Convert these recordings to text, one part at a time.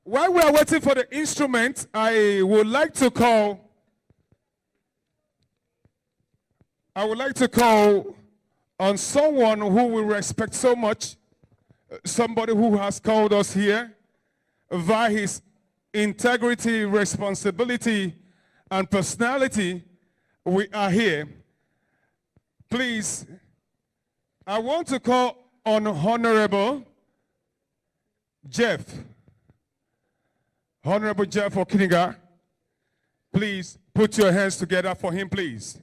While we are waiting for the instrument, I would like to call on someone who we respect so much, somebody who has called us here via his integrity, responsibility, and personality. We are here. Please, I want to call on Honorable Jeff. Honorable Jeff Okiniga, please put your hands together for him, please.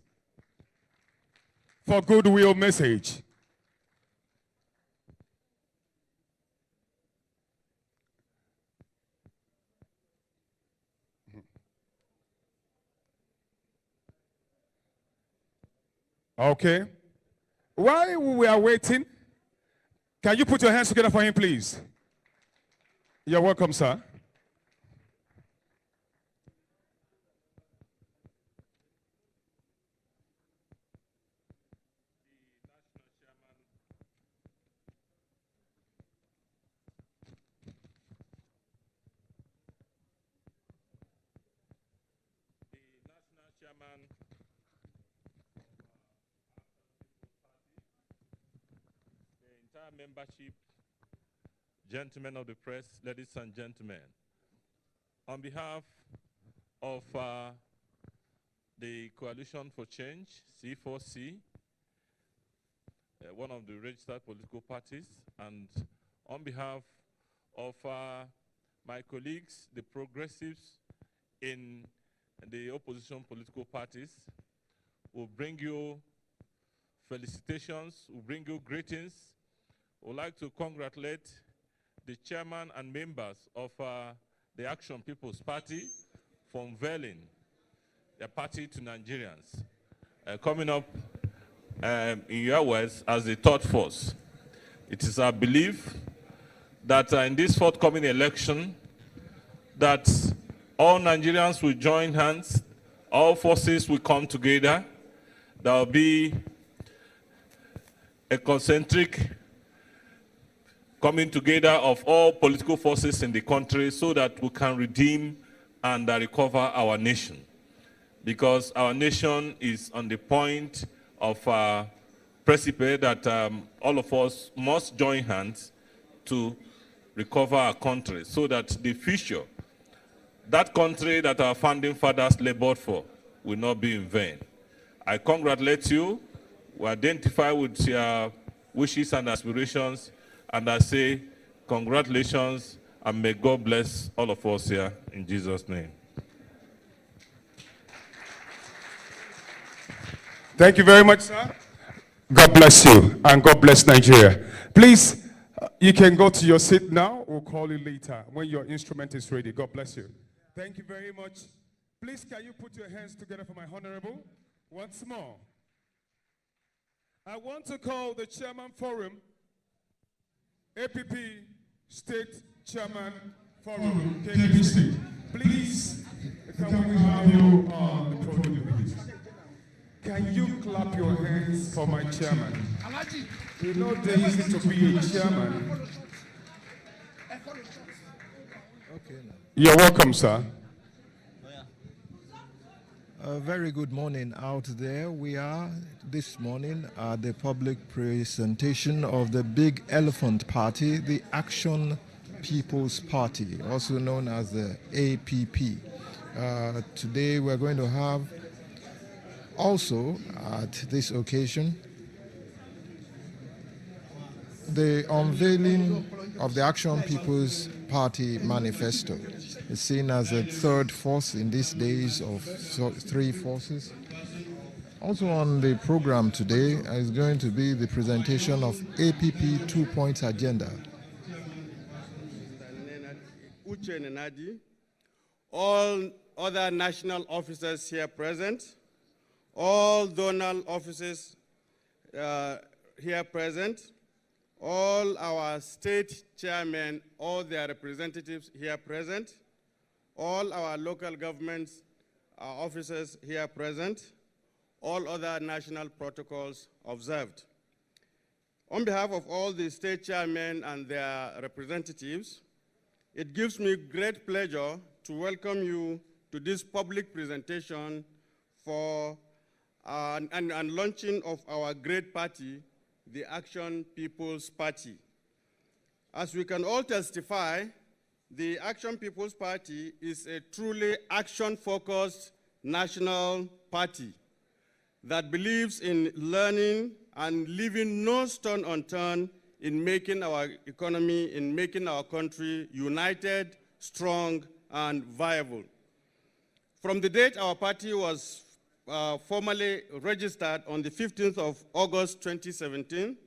For goodwill message. Okay. While we are waiting, can you put your hands together for him, please? You're welcome, sir. Membership, gentlemen of the press, ladies and gentlemen, on behalf of the Coalition for Change, C4C, one of the registered political parties, and on behalf of my colleagues, the progressives in the opposition political parties, will bring you felicitations, will bring you greetings. We'd like to congratulate the chairman and members of the Action People's Party for unveiling their party to Nigerians. Coming up, in your words, as the third force. It is our belief that in this forthcoming election, that all Nigerians will join hands, all forces will come together. There will be a concentric coming together of all political forces in the country so that we can redeem and recover our nation. Because our nation is on the point of precipice that all of us must join hands to recover our country so that the future, that country that our founding fathers labored for, will not be in vain. I congratulate you. We identify with your wishes and aspirations, and I say congratulations and may God bless all of us here in Jesus' name. Thank you very much, sir. God bless you and God bless Nigeria. Please, you can go to your seat now. We'll call you later when your instrument is ready. God bless you. Thank you very much. Please, can you put your hands together for my honorable once more? I want to call the Chairman Forum, APP State Chairman Forum, KP State. Please, can we have you on the podium, please? Can you clap your hands for my chairman? You know there used to be a chairman. You're welcome, sir. A very good morning out there. We are this morning at the public presentation of the Big Elephant Party, the Action People's Party, also known as the APP. Today we're going to have also at this occasion the unveiling of the Action People's Party manifesto. It's seen as a third force in these days of three forces. Also on the program today is going to be the presentation of APP 2-point agenda. Uche Nenadi, all other national officers here present, all zonal officers here present, all our state chairmen, all their representatives here present, all our local governments officers here present, all other national protocols observed. On behalf of all the state chairmen and their representatives, It gives me great pleasure to welcome you to this public presentation for and launching of our great party, the Action People's Party. As we can all testify, the Action People's Party is a truly action-focused national party that believes in learning and leaving no stone unturned in making our economy, in making our country united, strong, and viable. From the date our party was formally registered on the 15th of August 2017,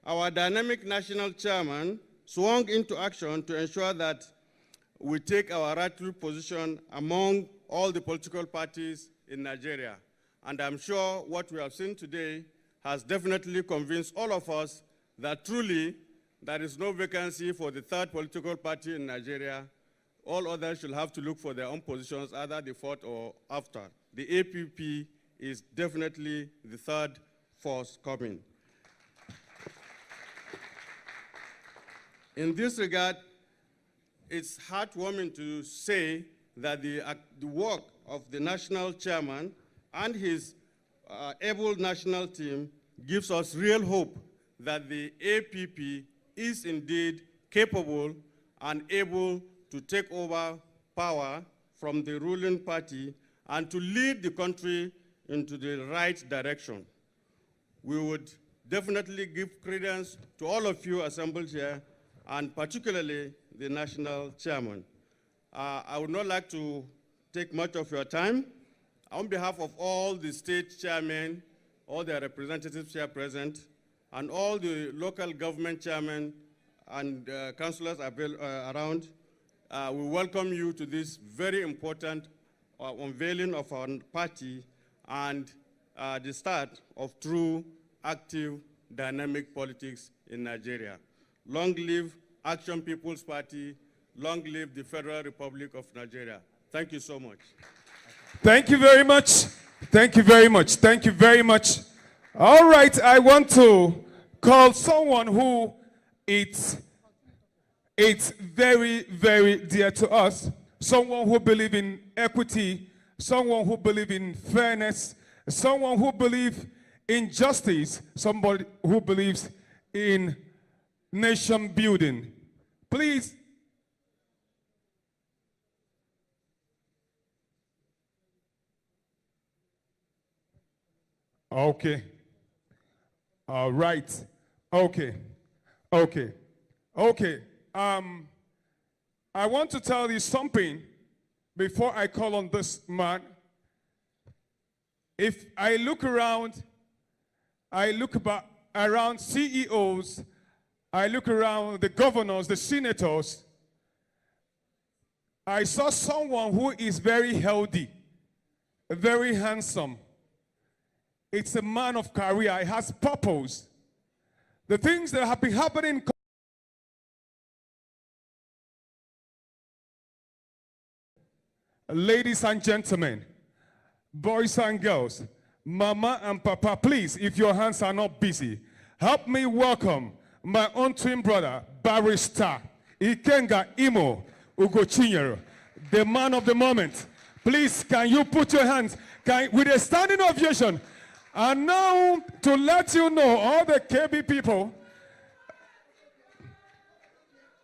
our dynamic national chairman swung into action to ensure that we take our rightful position among all the political parties in Nigeria. And I'm sure what we have seen today has definitely convinced all of us that truly there is no vacancy for the third political party in Nigeria. All others should have to look for their own positions, either the fourth or after. The APP is definitely the third force coming. In this regard, it's heartwarming to say that the work of the national chairman and his able national team gives us real hope that the APP is indeed capable and able to take over power from the ruling party and to lead the country into the right direction. We would definitely give credence to all of you assembled here, and particularly the national chairman. I would not like to take much of your time. On behalf of all the state chairmen, all their representatives here present, and all the local government chairmen and councillors around, we welcome you to this very important unveiling of our party and the start of true, active, dynamic politics in Nigeria. Long live Action People's Party. Long live the Federal Republic of Nigeria. Thank you so much. Thank you very much. Thank you very much. Thank you very much. All right, I want to call someone who it's very, very dear to us, someone who believes in equity, someone who believes in fairness, someone who believes in justice, somebody who believes in nation building. Please. Okay. All right. Okay. Okay. Okay. I want to tell you something before I call on this man. If I look around, around CEOs, I look around the governors, the senators, I saw someone who is very healthy, very handsome. It's a man of career. He has purpose. The things that have been happening. Ladies and gentlemen, boys and girls, mama and papa, please, if your hands are not busy, help me welcome my own twin brother, Barrister Ikenga Imo Ugochinyere, the man of the moment. Please, can you put your hands with a standing ovation? And now, to let you know, all the KB people,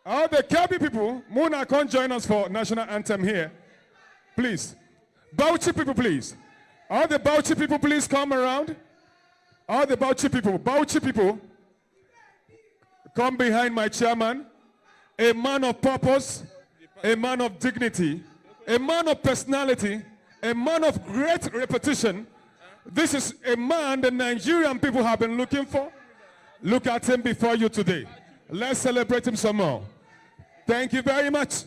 Muna, come join us for national anthem here. Please. Bauchi people, please. All the Bauchi people, please come around. All the Bauchi people, come behind my chairman. A man of purpose, a man of dignity, a man of personality, a man of great reputation. This is a man the Nigerian people have been looking for. Look at him before you today. Let's celebrate him some more. Thank you very much.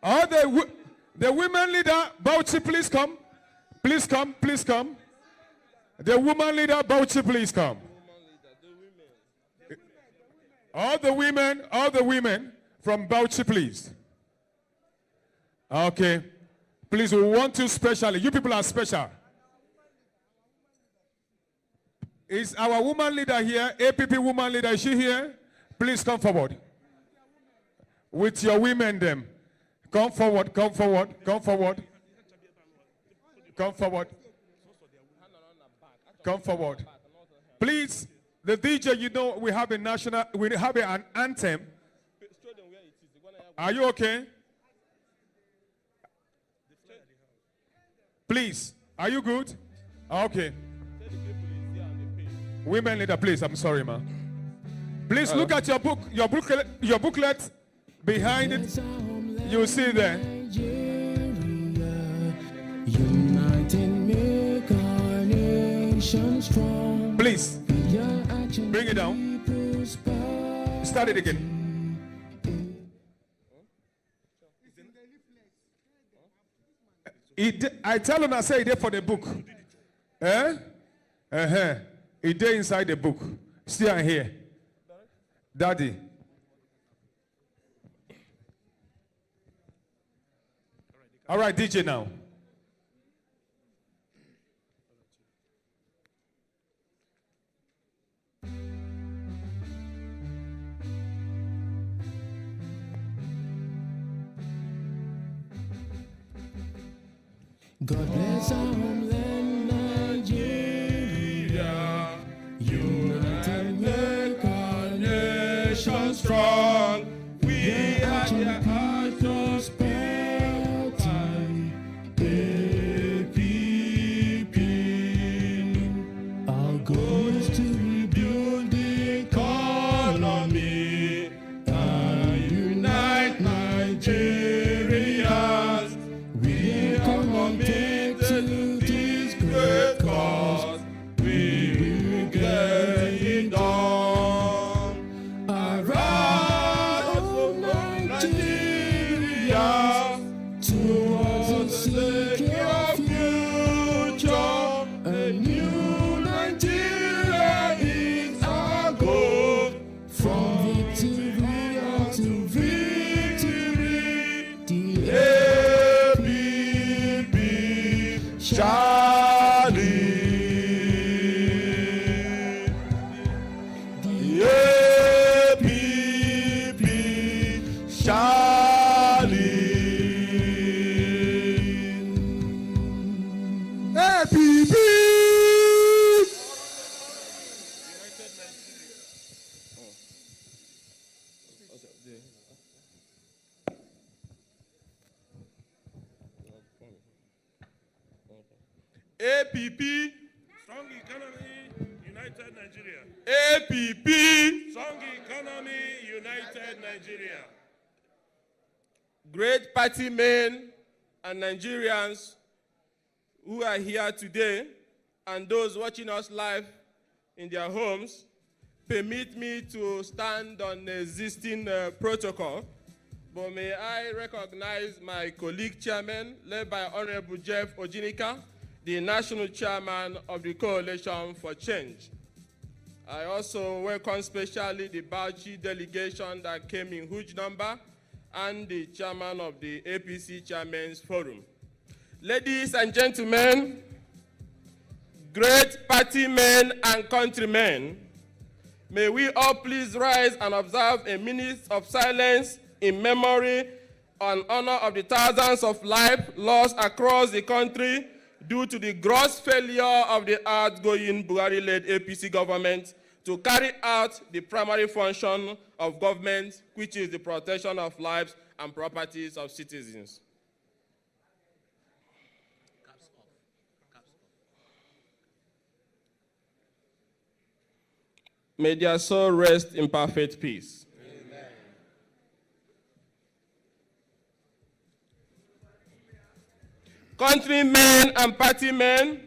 All the women leader, Bauchi, please come. Please come, please come. The woman leader, Bauchi, please come. All the women from Bauchi, please. Okay. Please, we want you specially. You people are special. Is our woman leader here? APP woman leader, is she here? Please come forward. with your women them. Come forward, come forward, come forward. Come forward. Come forward. Please, the DJ, you know we have an anthem. Are you okay? Please, are you good? Okay. Women leader, please, I'm sorry, ma. Please look at your booklet behind it. You'll see there. Please, bring it down. Start it again. I tell him I say it for the book. Eh? It there inside the book. Still here. Daddy. All right, DJ now. God bless our homeland, Nigeria. United make our nation strong. We are the heart of prosperity. APP. Our goal is to rebuild the economy and unite Nigerians. We are committed to this great cause. We will get it done. Arise, oh Nigeria, towards a secure future. A new Nigeria is our goal. From victory to victory, the APP shall lead. The APP shall lead. APP! APP, strong economy, united Nigeria. APP, strong economy, united Nigeria. Great party men and Nigerians who are here today and those watching us live in their homes, permit me to stand on the existing protocol. But may I recognize my colleague chairman, led by Honorable Jeff Ojinika, the national chairman of the Coalition for Change. I also welcome specially the Bauchi delegation that came in huge number and the chairman of the APC Chairman's Forum. Ladies and gentlemen, great party men and countrymen, may we all please rise and observe a minute of silence in memory and honor of the thousands of lives lost across the country due to the gross failure of the outgoing Buhari-led APC government to carry out the primary function of government, which is the protection of lives and properties of citizens. May their soul rest in perfect peace. Amen. Countrymen and partymen,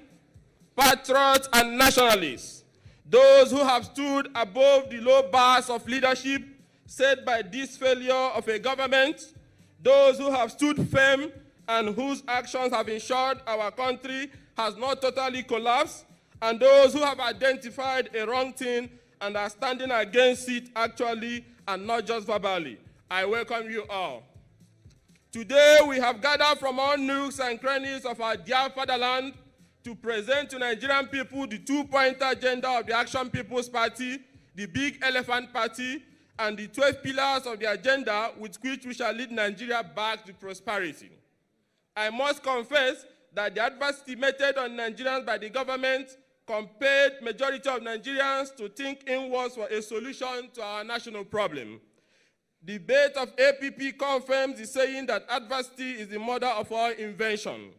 patriots and nationalists, those who have stood above the low bars of leadership set by this failure of a government, those who have stood firm and whose actions have ensured our country has not totally collapsed, and those who have identified a wrong thing and are standing against it actually and not just verbally. I welcome you all. Today we have gathered from all nooks and crannies of our dear fatherland to present to Nigerian people the two-point agenda of the Action People's Party, the Big Elephant Party, and the 12 pillars of the agenda with which we shall lead Nigeria back to prosperity. I must confess that the adversity meted on Nigerians by the government compelled majority of Nigerians to think inwards for a solution to our national problem. The debate of APP confirms the saying that adversity is the mother of all invention.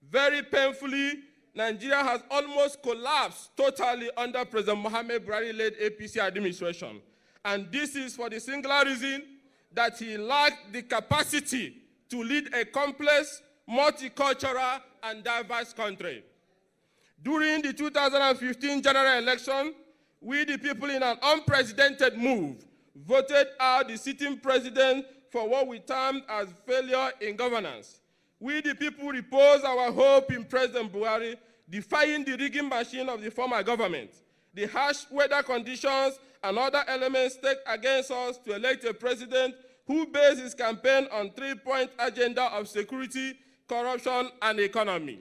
Very painfully, Nigeria has almost collapsed totally under President Mohamed Buhari-led APC administration. And this is for the singular reason that he lacked the capacity to lead a complex, multicultural, and diverse country. During the 2015 general election, we the people in an unprecedented move voted out the sitting president for what we termed as failure in governance. We the people repose our hope in President Buhari, defying the rigging machine of the former government. The harsh weather conditions and other elements take against us to elect a president who based his campaign on 3-point agenda of security, corruption, and economy.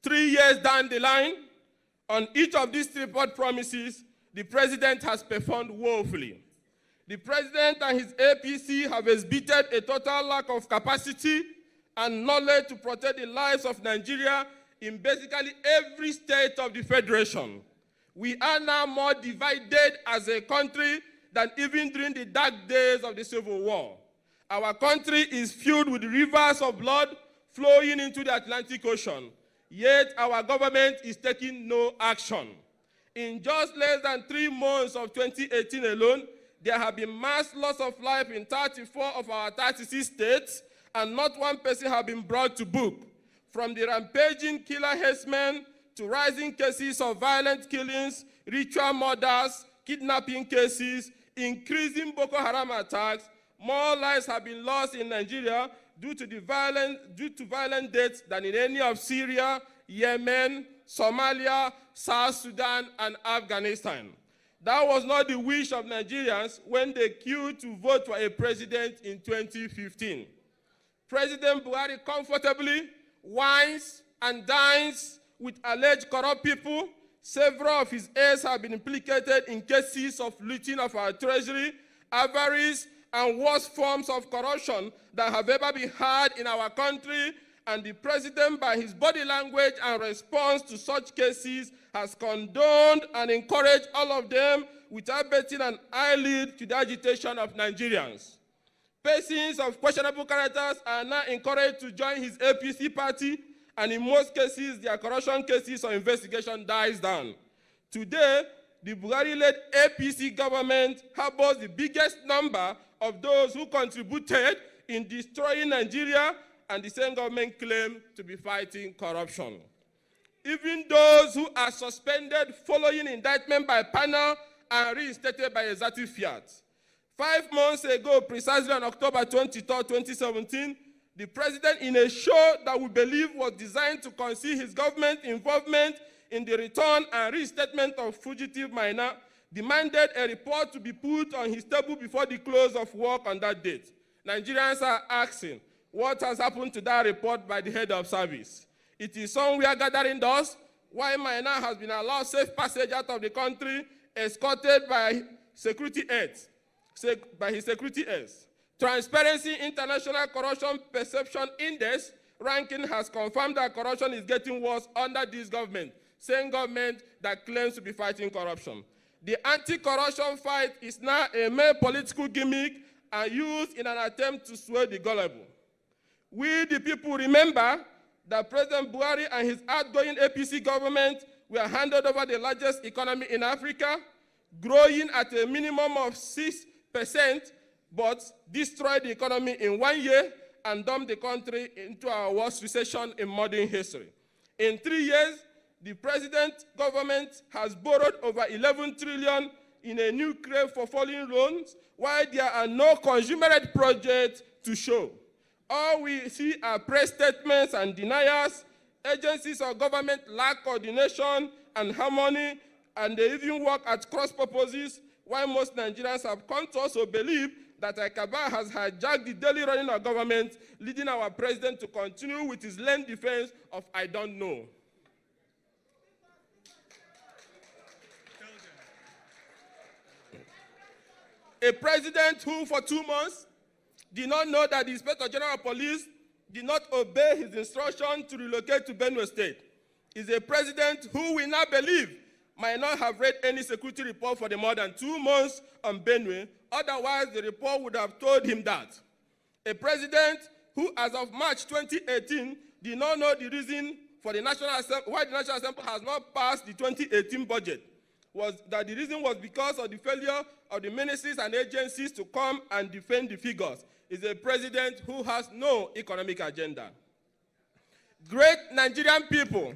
3 years down the line, on each of these 3-point promises, the president has performed woefully. The president and his APC have exhibited a total lack of capacity and knowledge to protect the lives of Nigeria in basically every state of the federation. We are now more divided as a country than even during the dark days of the Civil War. Our country is filled with rivers of blood flowing into the Atlantic Ocean, yet our government is taking no action. In just less than 3 months of 2018 alone, there have been mass loss of life in 34 of our 36 states, and not one person has been brought to book. From the rampaging killer herdsmen to rising cases of violent killings, ritual murders, kidnapping cases, increasing Boko Haram attacks, more lives have been lost in Nigeria due to violent deaths than in any of Syria, Yemen, Somalia, South Sudan, and Afghanistan. That was not the wish of Nigerians when they queued to vote for a president in 2015. President Buhari comfortably wines and dines with alleged corrupt people. Several of his heirs have been implicated in cases of looting of our treasury, avarice, and worst forms of corruption that have ever been had in our country, and the president, by his body language and response to such cases, has condoned and encouraged all of them without betting an eyelid to the agitation of Nigerians. Persons of questionable characters are now encouraged to join his APC party, and in most cases, their corruption cases or investigation dies down. Today, the Buhari-led APC government harbors the biggest number of those who contributed in destroying Nigeria, and the same government claims to be fighting corruption. Even those who are suspended following indictment by panel and reinstated by executive fiat. 5 months ago, precisely on October 23, 2017, the president, in a show that we believe was designed to conceal his government involvement in the return and reinstatement of fugitive minor, demanded a report to be put on his table before the close of work on that date. Nigerians are asking, what has happened to that report by the head of service? It is somewhere gathering dust, while minor has been allowed safe passage out of the country, escorted by security aides. Transparency International Corruption Perception Index ranking has confirmed that corruption is getting worse under this government, same government that claims to be fighting corruption. The anti-corruption fight is now a mere political gimmick and used in an attempt to sway the gullible. We, the people, remember that President Buhari and his outgoing APC government were handed over the largest economy in Africa, growing at a minimum of 6%, but destroyed the economy in 1 year and dumped the country into our worst recession in modern history. In 3 years, the president's government has borrowed over 11 trillion in a new crave for falling loans, while there are no consumerate projects to show. All we see are press statements and deniers. Agencies of government lack coordination and harmony, and they even work at cross purposes, while most Nigerians have come to also believe that Akaba has hijacked the daily running of government, leading our president to continue with his lame defense of "I don't know." A president who for 2 months did not know that the Inspector General of Police did not obey his instruction to relocate to Benue State is a president who we now believe might not have read any security report for the more than 2 months on Benue. Otherwise, the report would have told him that. A president who, as of March 2018, did not know the reason for the National Assembly, why the National Assembly has not passed the 2018 budget, was that the reason was because of the failure of the ministries and agencies to come and defend the figures. Is a president who has no economic agenda. Great Nigerian people,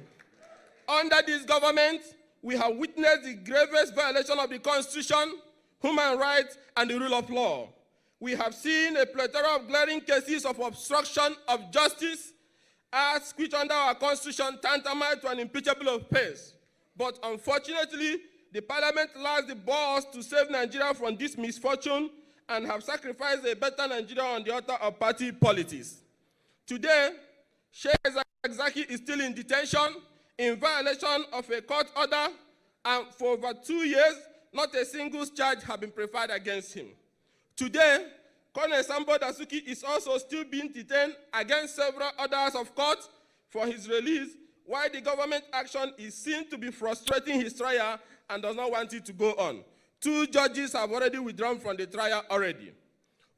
under this government, we have witnessed the gravest violation of the Constitution, human rights, and the rule of law. We have seen a plethora of glaring cases of obstruction of justice, acts which under our Constitution tantamount to an impeachable offense. But unfortunately, the Parliament lacks the balls to save Nigeria from this misfortune and have sacrificed a better Nigeria on the altar of party politics. Today, Sheikh Zaki is still in detention in violation of a court order, and for over 2 years, not a single charge has been preferred against him. Today, Colonel Sambo Dasuki is also still being detained against several orders of court for his release, while the government action is seen to be frustrating his trial and does not want it to go on. 2 judges have already withdrawn from the trial already.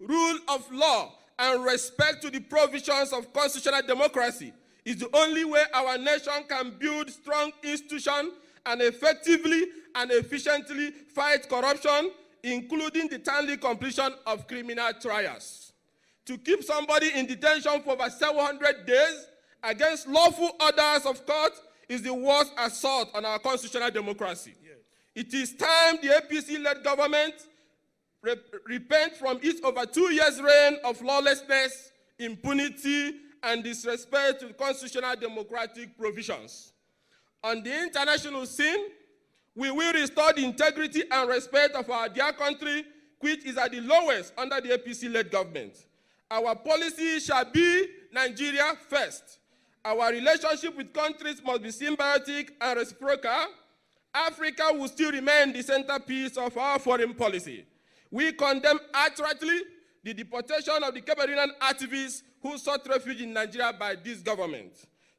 Rule of law and respect to the provisions of constitutional democracy is the only way our nation can build strong institutions and effectively and efficiently fight corruption, including the timely completion of criminal trials. To keep somebody in detention for over 700 days against lawful orders of court is the worst assault on our constitutional democracy. It is time the APC-led government repent from its over 2 years' reign of lawlessness, impunity, and disrespect to constitutional democratic provisions. On the international scene, we will restore the integrity and respect of our dear country, which is at the lowest under the APC-led government. Our policy shall be Nigeria first. Our relationship with countries must be symbiotic and reciprocal. Africa will still remain the centerpiece of our foreign policy. We condemn outrightly the deportation of the Cameroonian activists who sought refuge in Nigeria by this government.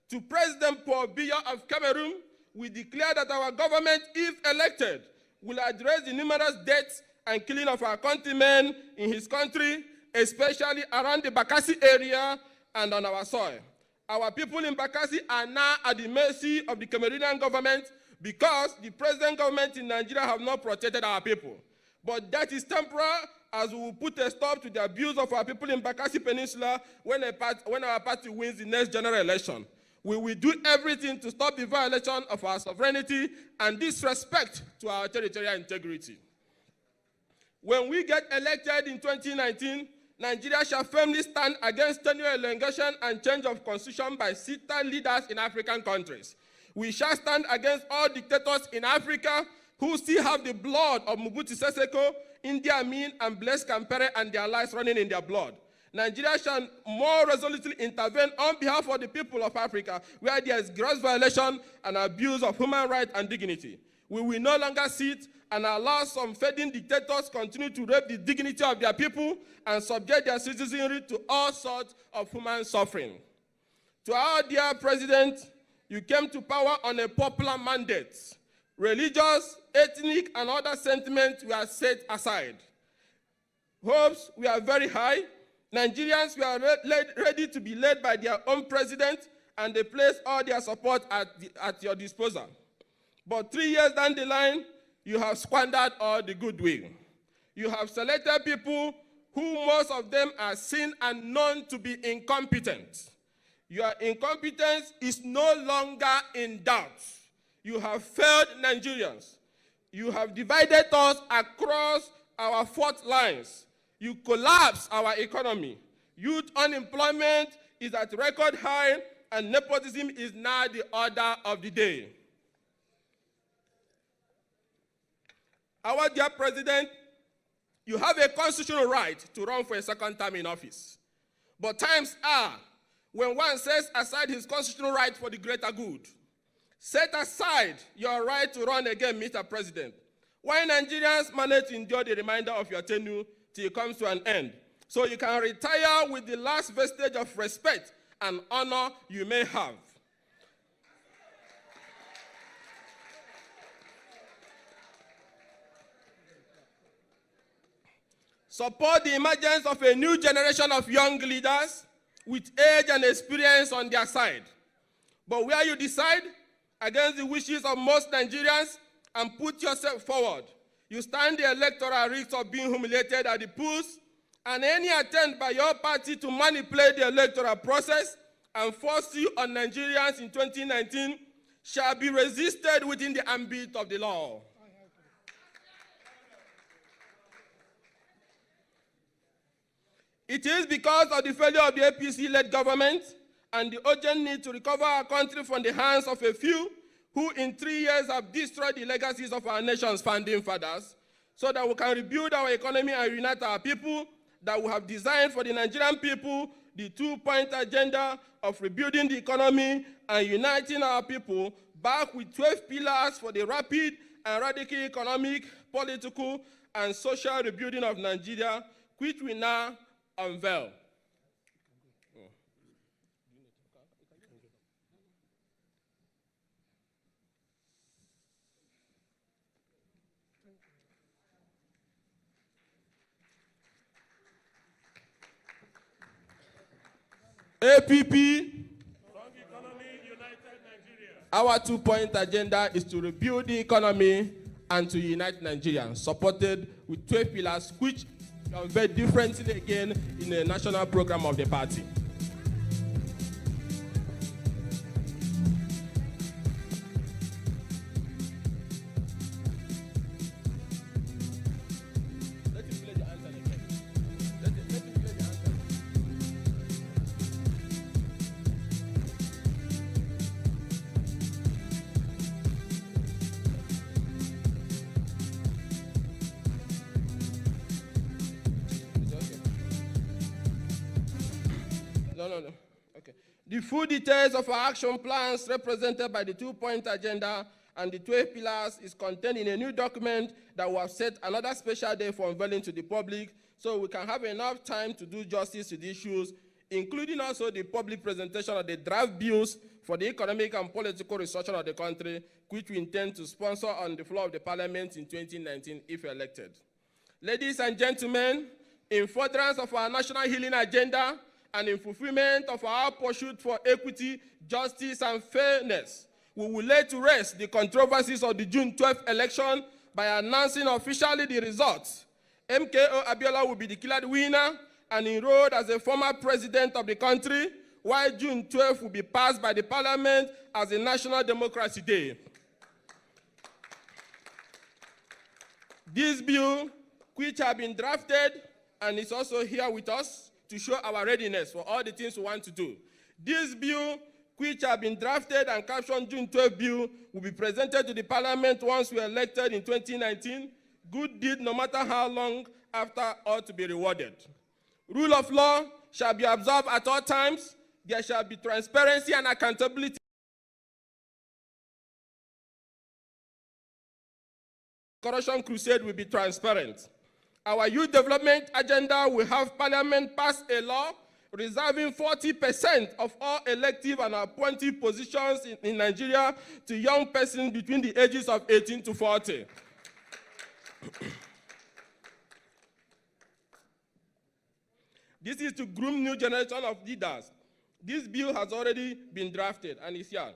To President Paul Biya of Cameroon, we declare that our government, if elected, will address the numerous deaths and killing of our countrymen in his country, especially around the Bakassi area and on our soil. Our people in Bakassi are now at the mercy of the Cameroonian government because the present government in Nigeria have not protected our people. But that is temporal, as we will put a stop to the abuse of our people in Bakassi Peninsula when our party wins the next general election. We will do everything to stop the violation of our sovereignty and disrespect to our territorial integrity. When we get elected in 2019, Nigeria shall firmly stand against tenure elongation and change of constitution by citizen leaders in African countries. We shall stand against all dictators in Africa who still have the blood of Mobutu Sese Seko, Idi Amin, and Blaise Compaoré and their lives running in their blood. Nigeria shall more resolutely intervene on behalf of the people of Africa where there is gross violation and abuse of human rights and dignity. We will no longer sit and allow some fading dictators continue to rape the dignity of their people and subject their citizenry to all sorts of human suffering. To our dear President, you came to power on a popular mandate. Religious, ethnic, and other sentiments were set aside. Hopes were very high. Nigerians were ready to be led by their own president, and they placed all their support at your disposal. But 3 years down the line, you have squandered all the goodwill. You have selected people who most of them are seen and known to be incompetent. Your incompetence is no longer in doubt. You have failed Nigerians. You have divided us across our fault lines. You collapse our economy. Youth unemployment is at record high, and nepotism is now the order of the day. Our dear President, you have a constitutional right to run for a second term in office. But times are when one sets aside his constitutional right for the greater good. Set aside your right to run again, Mr. President. Why Nigerians manage to endure the remainder of your tenure till it comes to an end, so you can retire with the last vestige of respect and honor you may have. Support the emergence of a new generation of young leaders with age and experience on their side. But where you decide against the wishes of most Nigerians and put yourself forward, you stand the electoral risk of being humiliated at the polls, and any attempt by your party to manipulate the electoral process and force you on Nigerians in 2019 shall be resisted within the ambit of the law. It is because of the failure of the APC-led government and the urgent need to recover our country from the hands of a few who in 3 years have destroyed the legacies of our nation's founding fathers, so that we can rebuild our economy and unite our people, that we have designed for the Nigerian people the two-point agenda of rebuilding the economy and uniting our people back with 12 pillars for the rapid and radical economic, political, and social rebuilding of Nigeria, which we now unveil. APP, our two-point agenda is to rebuild the economy and to unite Nigeria, supported with 12 pillars, which are very differently again in the national program of the party. Let him play the answer again. Let him play the answer. No. Okay. The full details of our action plans represented by the two-point agenda and the 12 pillars is contained in a new document that we have set another special day for unveiling to the public, so we can have enough time to do justice to the issues, including also the public presentation of the draft bills for the economic and political restructuring of the country, which we intend to sponsor on the floor of the parliament in 2019 if elected. Ladies and gentlemen, in furtherance of our national healing agenda, and in fulfillment of our pursuit for equity, justice, and fairness, we will lay to rest the controversies of the June 12th election by announcing officially the results. MKO Abiola will be declared winner and enrolled as a former president of the country, while June 12th will be passed by the parliament as a National Democracy Day. This bill, which has been drafted and is also here with us, to show our readiness for all the things we want to do. This bill, which have been drafted and captioned June 12 bill, will be presented to the parliament once we are elected in 2019. Good deed, no matter how long after, ought to be rewarded. Rule of law shall be observed at all times. There shall be transparency and accountability. Corruption crusade will be transparent. Our youth development agenda will have Parliament pass a law reserving 40% of all elective and appointed positions in Nigeria to young persons between the ages of 18 to 40. This is to groom new generation of leaders. This bill has already been drafted and is here.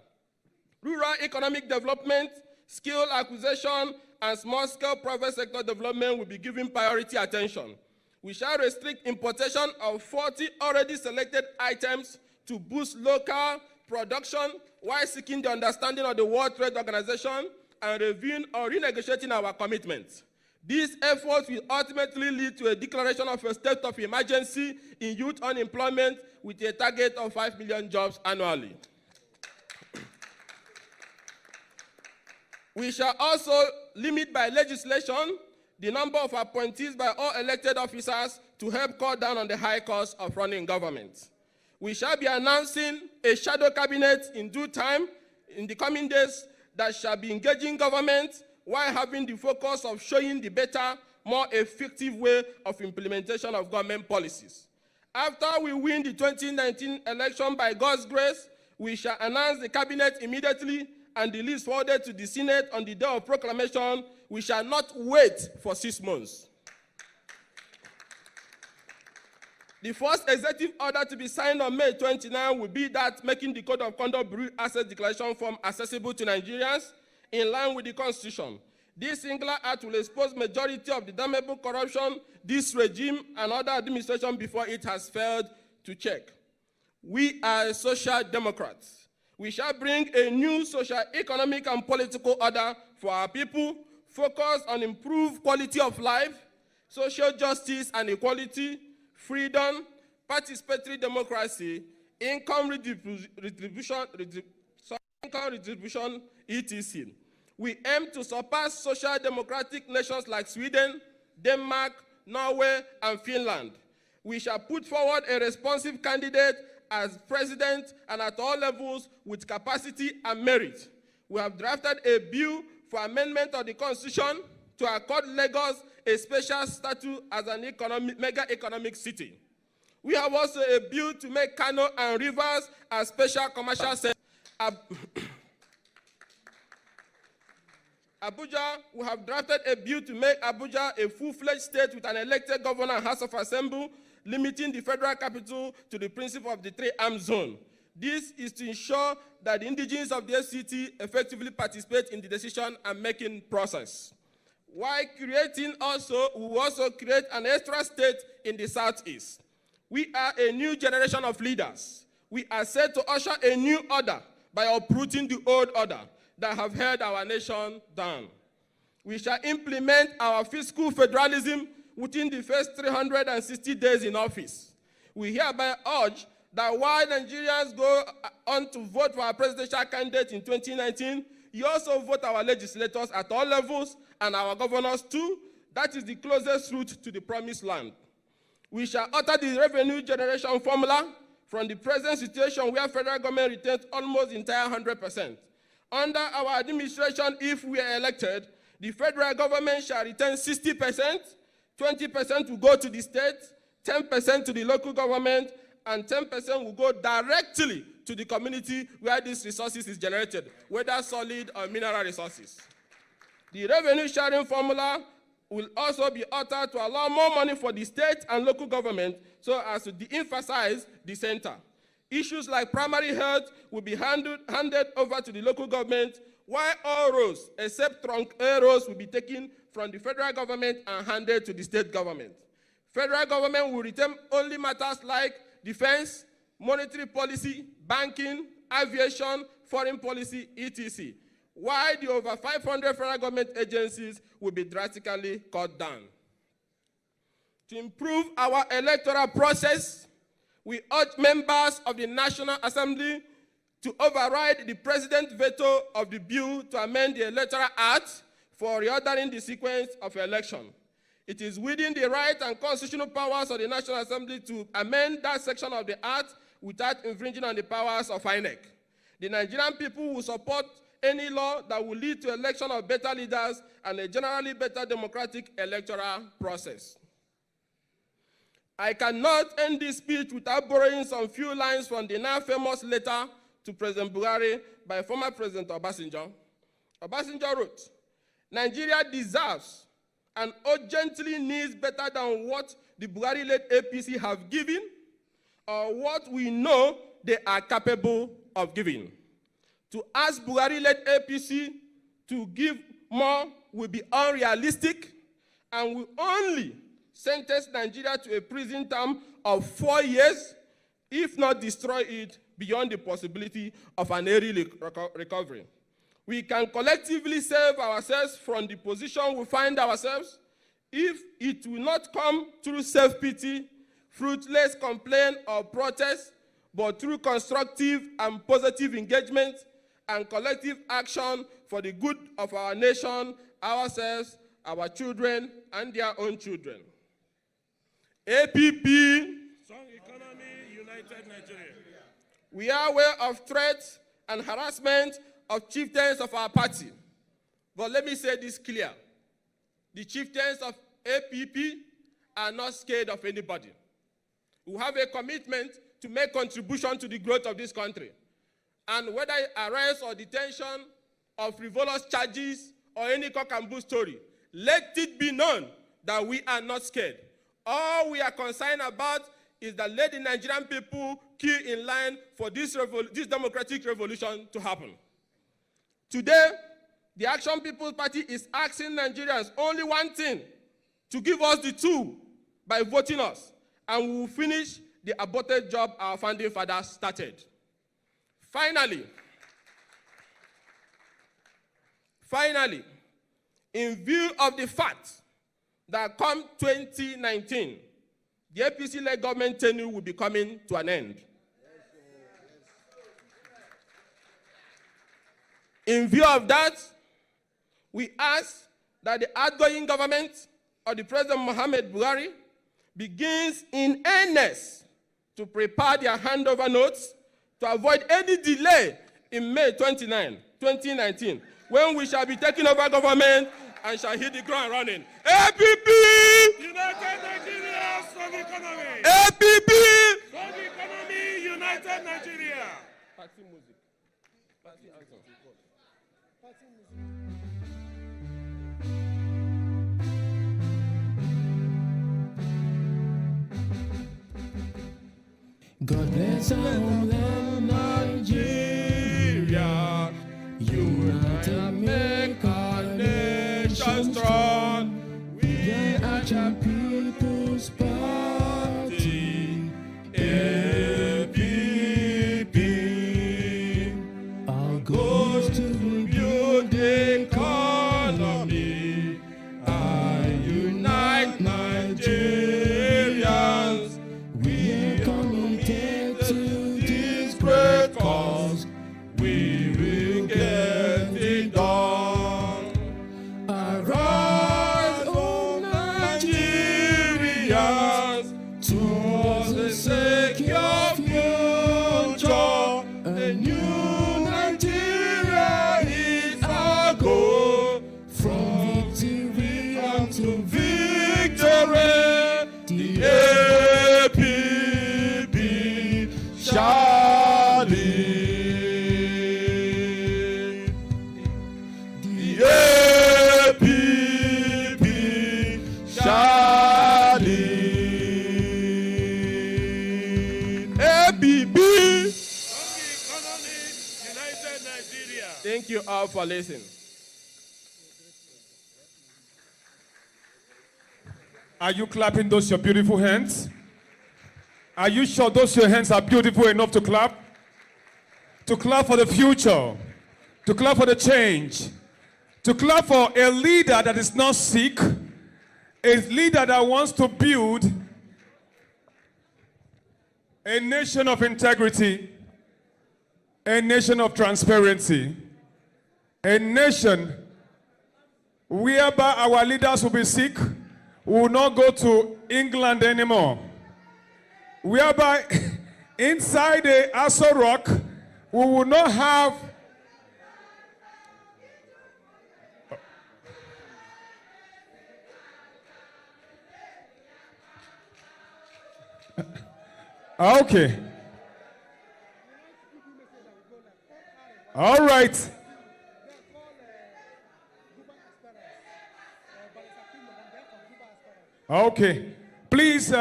Rural economic development, skill acquisition, and small-scale private sector development will be given priority attention. We shall restrict importation of 40 already selected items to boost local production while seeking the understanding of the World Trade Organization and reviewing or renegotiating our commitments. These efforts will ultimately lead to a declaration of a state of emergency in youth unemployment with a target of 5 million jobs annually. We shall also limit by legislation the number of appointees by all elected officers to help cut down on the high cost of running government. We shall be announcing a shadow cabinet in due time in the coming days that shall be engaging government while having the focus of showing the better, more effective way of implementation of government policies. After we win the 2019 election by God's grace, we shall announce the cabinet immediately and the list forwarded to the Senate on the day of proclamation. We shall not wait for 6 months. The first executive order to be signed on May 29 will be that making the Code of Conduct Bureau Access Declaration form accessible to Nigerians in line with the Constitution. This singular act will expose majority of the damnable corruption this regime and other administration before it has failed to check. We are social democrats. We shall bring a new social, economic, and political order for our people, focused on improved quality of life, social justice and equality, freedom, participatory democracy, income redistribution, etc. We aim to surpass social democratic nations like Sweden, Denmark, Norway, and Finland. We shall put forward a responsive candidate as president and at all levels with capacity and merit. We have drafted a bill for amendment of the Constitution to accord Lagos a special status as an mega economic city. We have also a bill to make Kano and Rivers as special commercial centers. Abuja, we have drafted a bill to make Abuja a full-fledged state with an elected governor and House of Assembly, limiting the federal capital to the principle of the three-arm zone. This is to ensure that the indigenes of the FCT effectively participate in the decision and making process. While creating also, we will also create an extra state in the Southeast. We are a new generation of leaders. We are set to usher a new order by uprooting the old order that have held our nation down. We shall implement our fiscal federalism within the first 360 days in office. We hereby urge that while Nigerians go on to vote for our presidential candidate in 2019, you also vote our legislators at all levels and our governors too. That is the closest route to the promised land. We shall alter the revenue generation formula from the present situation where federal government retains almost entire 100%. Under our administration, if we are elected, the federal government shall retain 60%, 20% will go to the state, 10% to the local government, and 10% will go directly to the community where these resources is generated, whether solid or mineral resources. The revenue sharing formula will also be altered to allow more money for the state and local government so as to de-emphasize the center. Issues like primary health will be handed over to the local government, while all roads, except trunk A roads, will be taken from the federal government and handed to the state government. Federal government will retain only matters like defense, monetary policy, banking, aviation, foreign policy, etc., while the over 500 federal government agencies will be drastically cut down. To improve our electoral process, we urge members of the National Assembly to override the president's veto of the bill to amend the Electoral Act for reordering the sequence of election. It is within the right and constitutional powers of the National Assembly to amend that section of the Act without infringing on the powers of INEC. The Nigerian people will support any law that will lead to election of better leaders and a generally better democratic electoral process. I cannot end this speech without borrowing some few lines from the now famous letter to President Buhari by former President Obasanjo. Obasanjo wrote, "Nigeria deserves and urgently needs better than what the Buhari-led APC have given or what we know they are capable of giving. To ask Buhari-led APC to give more will be unrealistic and will only sentence Nigeria to a prison term of 4 years, if not destroy it beyond the possibility of an early recovery. We can collectively save ourselves from the position we find ourselves if it will not come through self-pity, fruitless complaint or protest, but through constructive and positive engagement and collective action for the good of our nation, ourselves, our children, and their own children." APP, Strong economy, united Nigeria. we are aware of threats and harassment of chieftains of our party. But let me say this clear. The chieftains of APP are not scared of anybody. We have a commitment to make contribution to the growth of this country. And whether arrest or detention of frivolous charges or any cock and bull story, let it be known that we are not scared. All we are concerned about is that let the Nigerian people queue in line for this democratic revolution to happen. Today, the Action People's Party is asking Nigerians only one thing, to give us the tool by voting us, and we will finish the aborted job our founding fathers started. Finally, in view of the fact that come 2019, the APC-led government tenure will be coming to an end. In view of that, we ask that the outgoing government of the President Muhammad Buhari begins in earnest to prepare their handover notes to avoid any delay in May 29, 2019, when we shall be taking over government and shall hit the ground running. APP! United Nigeria, strong economy. APP! Strong economy, United Nigeria. Party music. Party anthem. God bless our homeland, Nigeria. United make our nation strong. We are the People's Party, APP. Our goal is to rebuild the economy and unite Nigerians. We are committed to this great cause. We will get it done. Arise, O Nigerians, towards a secure future. A new Nigeria is our goal. From victory unto victory, the APP shall lead. The APP shall lead. APP. Strong economy, United Nigeria. Thank you all for listening. Are you clapping those your beautiful hands? Are you sure those your hands are beautiful enough to clap? To clap for the future, to clap for the change, to clap for a leader that is not sick, a leader that wants to build a nation of integrity, a nation of transparency, a nation whereby our leaders will be sick, will not go to England anymore, whereby inside the Aso Rock, we will not have okay. All right. Okay. Please,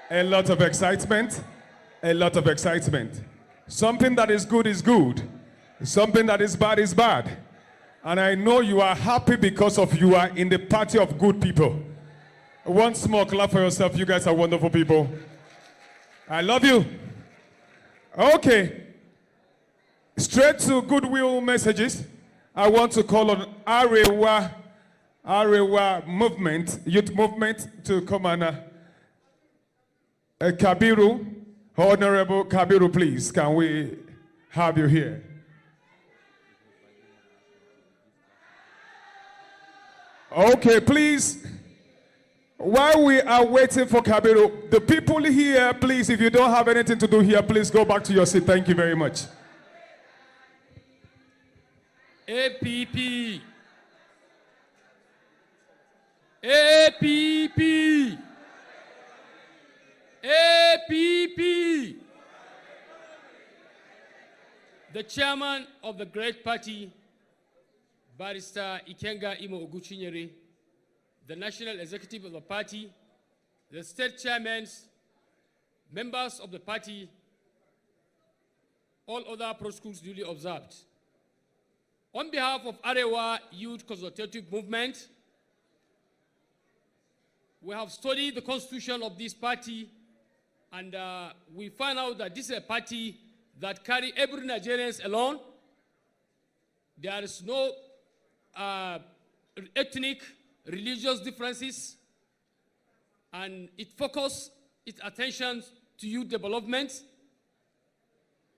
a lot of excitement, a lot of excitement. Something that is good is good. Something that is bad is bad. And I know you are happy because of you are in the party of good people. Once more, clap for yourself. You guys are wonderful people. I love you. Okay. Straight to goodwill messages. I want to call on Arewa movement, youth movement, to come and Kabiru, Honorable Kabiru, please. Can we have you here? Okay, please. While we are waiting for Kabiru, the people here, please, if you don't have anything to do here, please go back to your seat. Thank you very much. APP. APP. APP. The chairman of the great party, Barrister Ikenga Imo Oguchinyere, the national executive of the party, the state chairmen, members of the party, all other protocols duly observed. On behalf of Arewa Youth Consultative Movement, we have studied the constitution of this party, and we find out that this is a party that carries every Nigerian alone. There is no ethnic, religious differences, and it focuses its attention to youth development.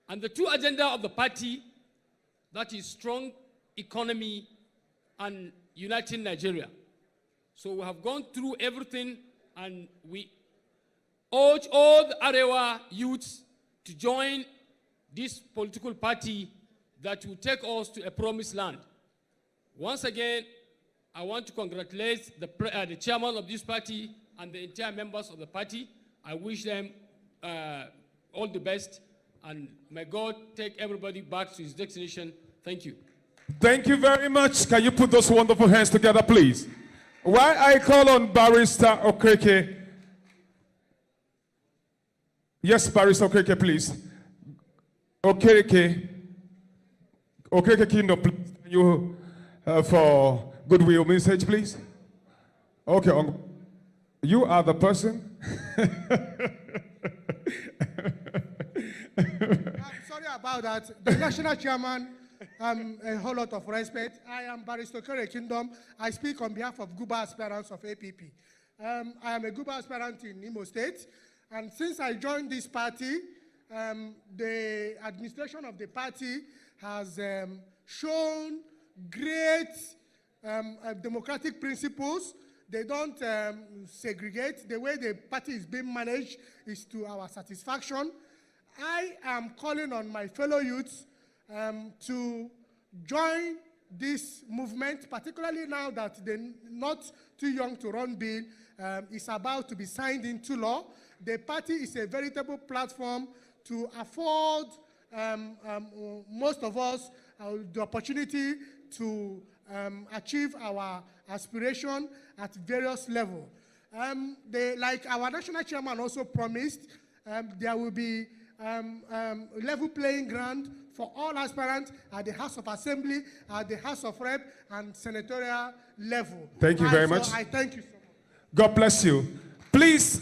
And the two agenda of the party, that is strong economy and uniting Nigeria. So we have gone through everything, and we urge all the Arewa youths to join this political party that will take us to a promised land. Once again, I want to congratulate the chairman of this party and the entire members of the party. I wish them all the best, and may God take everybody back to his destination. Thank you. Thank you very much. Can you put those wonderful hands together, please? While I call on Barrister Okereke. Yes, Barrister Okereke, please. Okereke Kingdom, please. Can you, for goodwill message, please? Okay, you are the person. I'm sorry about that. The national chairman, a whole lot of respect. I am Barrister Okereke Kingdom. I speak on behalf of Guba aspirants of APP. I am a Guba aspirant in Imo State, and since I joined this party, the administration of the party has shown great democratic principles. They don't segregate. The way the party is being managed is to our satisfaction. I am calling on my fellow youths to join this movement, particularly now that the Not Too Young to Run bill is about to be signed into law. The party is a veritable platform to afford most of us the opportunity to achieve our aspiration at various levels. Like our national chairman also promised, there will be level playing ground for all aspirants at the House of Assembly, at the House of Rep, and senatorial level. Thank you very much. I thank you so much. God bless you. Please,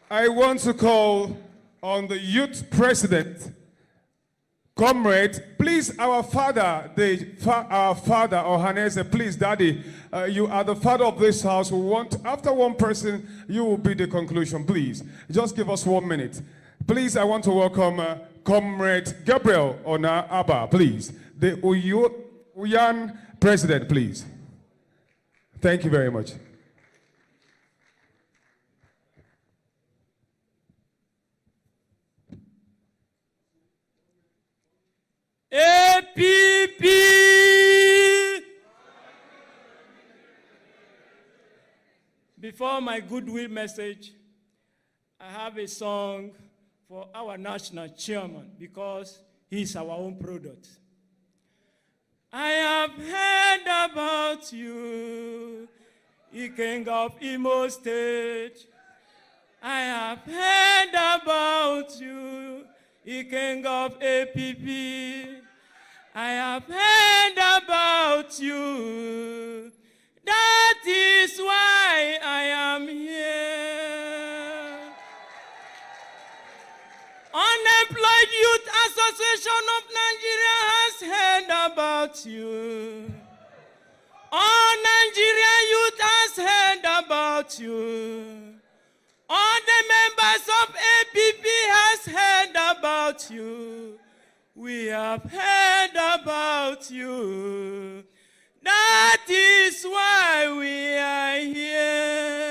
I want to call on the youth president, comrade. Please, our father, our father, Ohanese, please, daddy, you are the father of this house. We want, after one person, you will be the conclusion. Please, just give us 1 minute. Please, I want to welcome Comrade Gabriel Ona Abba, please. The Uyan president, please. Thank you very much. APP. Before my goodwill message, I have a song for our national chairman because he's our own product. I have heard about you, King of Imo State. I have heard about you, King of APP. I have heard about you. That is why I am here. Unemployed Youth Association of Nigeria has heard about you. All Nigerian youth has heard about you. All the members of APP has heard about you. We have heard about you. That is why we are here.